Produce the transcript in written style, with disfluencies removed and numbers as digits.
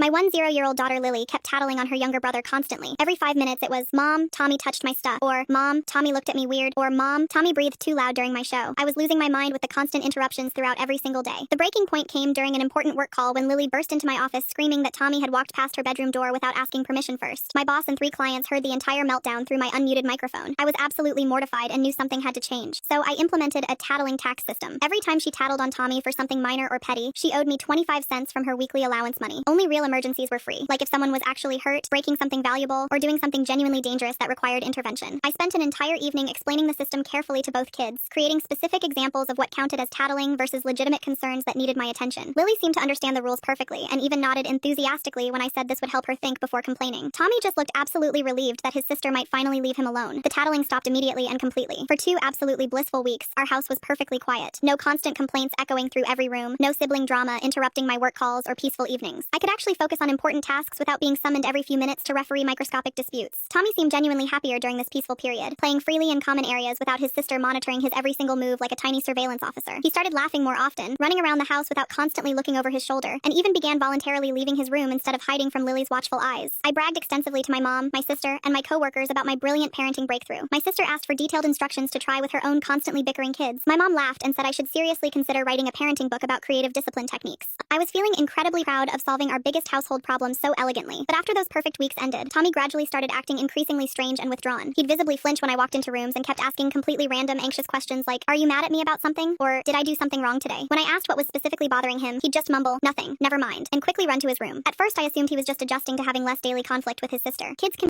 My 10-year-old daughter Lily kept tattling on her younger brother constantly. Every 5 minutes it was, "Mom, Tommy touched my stuff," or "Mom, Tommy looked at me weird," or "Mom, Tommy breathed too loud during my show." I was losing my mind with the constant interruptions throughout every single day. The breaking point came during an important work call when Lily burst into my office screaming that Tommy had walked past her bedroom door without asking permission first. My boss and 3 clients heard the entire meltdown through my unmuted microphone. I was absolutely mortified and knew something had to change. So I implemented a tattling tax system. Every time she tattled on Tommy for something minor or petty, she owed me 25 cents from her weekly allowance money. Only real emergencies were free, like if someone was actually hurt, breaking something valuable, or doing something genuinely dangerous that required intervention. I spent an entire evening explaining the system carefully to both kids, creating specific examples of what counted as tattling versus legitimate concerns that needed my attention. Lily seemed to understand the rules perfectly, and even nodded enthusiastically when I said this would help her think before complaining. Tommy just looked absolutely relieved that his sister might finally leave him alone. The tattling stopped immediately and completely. For 2 absolutely blissful weeks, our house was perfectly quiet. No constant complaints echoing through every room, no sibling drama interrupting my work calls or peaceful evenings. I could actually focus on important tasks without being summoned every few minutes to referee microscopic disputes. Tommy seemed genuinely happier during this peaceful period, playing freely in common areas without his sister monitoring his every single move like a tiny surveillance officer. He started laughing more often, running around the house without constantly looking over his shoulder, and even began voluntarily leaving his room instead of hiding from Lily's watchful eyes. I bragged extensively to my mom, my sister, and my coworkers about my brilliant parenting breakthrough. My sister asked for detailed instructions to try with her own constantly bickering kids. My mom laughed and said I should seriously consider writing a parenting book about creative discipline techniques. I was feeling incredibly proud of solving our biggest household problem so elegantly. But after those perfect weeks ended, Tommy gradually started acting increasingly strange and withdrawn. He'd visibly flinch when I walked into rooms and kept asking completely random, anxious questions like, "Are you mad at me about something?" or "Did I do something wrong today?" When I asked what was specifically bothering him, he'd just mumble, "Nothing, never mind," and quickly run to his room. At first I assumed he was just adjusting to having less daily conflict with his sister. Kids can